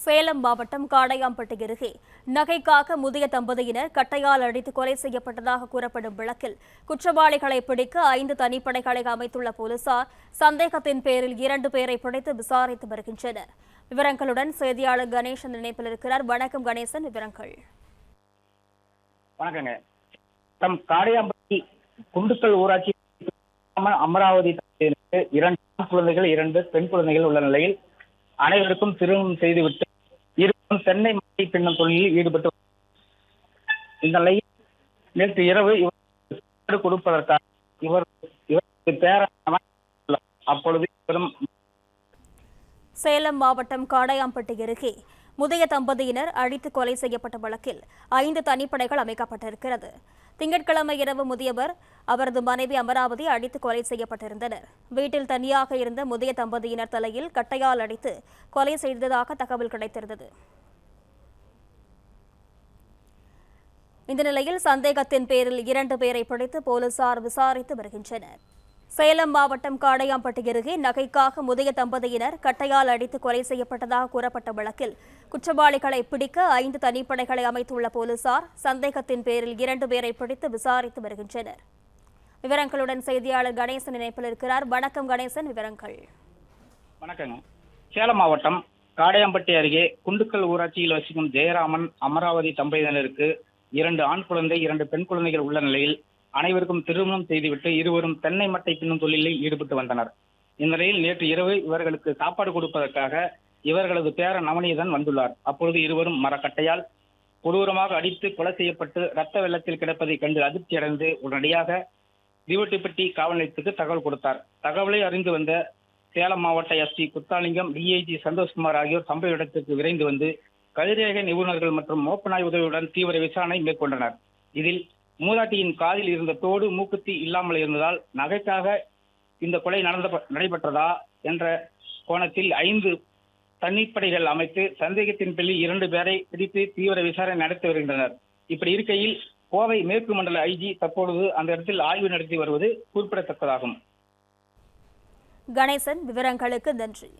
சேலம் மாவட்டம் காடையாம்பட்டி அருகே நகைக்காக முதிய தம்பதியினர் கட்டையால் அடித்து கொலை செய்யப்பட்டதாக கூறப்படும் வழக்கில் குற்றவாளிகளை பிடிக்க 5 தனிப்படைகளை அமைத்துள்ள போலீசார் சந்தேகத்தின் பேரில் 2 பேரை பிடித்து விசாரித்து வருகின்றனர். விவரங்களுடன் செய்தியாளர் கணேசன் இணைப்பில் இருக்கிறார். வணக்கம் கணேசன், விவரங்கள். வணக்கங்க. காடையாம்பட்டி குண்டுக்கல் ஊராட்சி அமராவதி 2 ஆண் குழந்தைகள் 2 பெண் குழந்தைகள் உள்ள நிலையில் அனைவருக்கும் திருமணம் செய்துவிட்டு இருவரும் தென்னை மட்டை பின்னும் தொழிலில் ஈடுபட்டு இந்த நிலையில் நேற்று இரவு இவர் கொடுப்பதற்காக இவருக்கு பேரன் அப்பொழுது சேலம் மாவட்டம் காடையாம்பட்டி அருகே முதிய தம்பதியினர் அடித்து கொலை செய்யப்பட்ட வழக்கில் 5 தனிப்படைகள் அமைக்கப்பட்டிருக்கிறது. திங்கட்கிழமை இரவு முதியவர் அவரது மனைவி அமராவதி அடித்து கொலை செய்யப்பட்டிருந்தனர். வீட்டில் தனியாக இருந்த முதிய தம்பதியினர் தலையில் கட்டையால் அடித்து கொலை செய்ததாக தகவல் கிடைத்திருந்தது. இந்த நிலையில் சந்தேகத்தின் பேரில் 2 பேரை பிடித்து போலீசார் விசாரித்து வருகின்றனர். சேலம் மாவட்டம் காடையாம்பட்டி அருகே நகைக்காக முதிய தம்பதியினர் கட்டையால் அடித்து கொலை செய்யப்பட்டதாக கூறப்பட்ட வழக்கில் குற்றவாளிகளை பிடிக்க 5 தனிப்படைகளை அமைத்துள்ள போலீசார் சந்தேகத்தின் பேரில் 2 பேரை பிடித்து விசாரித்து வருகின்றனர். விவரங்களுடன் செய்தியாளர் கணேசன் இணைப்பில் இருக்கிறார். வணக்கம் கணேசன், விவரங்கள். வணக்கங்க. சேலம் மாவட்டம் காடையாம்பட்டி அருகே குண்டுக்கல் ஊராட்சியில் வசிக்கும் ஜெயராமன் அமராவதி தம்பதியினருக்கு 2 ஆண் குழந்தை 2 பெண் குழந்தைகள் உள்ள நிலையில் அனைவருக்கும் திருமணம் செய்துவிட்டு இருவரும் தென்னை மட்டை பின்னும் தொழிலில் ஈடுபட்டு வந்தனர். இந்நிலையில் நேற்று இரவு இவர்களுக்கு சாப்பாடு கொடுப்பதற்காக இவர்களது பேரன் நவநீதன் வந்துள்ளார். அப்பொழுது இருவரும் மரக்கட்டையால் கொடூரமாக அடித்து கொலை செய்யப்பட்டு ரத்த வெள்ளத்தில் கிடப்பதை கண்டு அதிர்ச்சியடைந்து உடனடியாக திவட்டிப்பட்டி காவல் நிலையத்துக்கு தகவல் கொடுத்தார். தகவலை அறிந்து வந்த சேலம் மாவட்ட எஸ்பி குத்தாலிங்கம், டிஐஜி சந்தோஷ்குமார் ஆகியோர் சம்பவ இடத்திற்கு விரைந்து வந்து கதிரேக நிபுணர்கள் மற்றும் மோப்பநாய் உதவியுடன் தீவிர விசாரணை மேற்கொண்டனர். இதில் மூதாட்டியின் காதில் இருந்த தோடு மூக்குத்தி இல்லாமல் இருந்ததால் நகைக்காக இந்த கொலை நடைபெற்றதா என்ற கோணத்தில் 5 தனிப்படைகள் அமைத்து சந்தேகத்தின் பேரில் 2 பேரை பிடித்து தீவிர விசாரணை நடத்தி வருகின்றனர். இப்படி இருக்கையில் கோவை மேற்கு மண்டல ஐஜி தற்பொழுது அந்த இடத்தில் ஆய்வு நடத்தி வருவது குறிப்பிடத்தக்கதாகும். கணேசன், விவரங்களுக்கு நன்றி.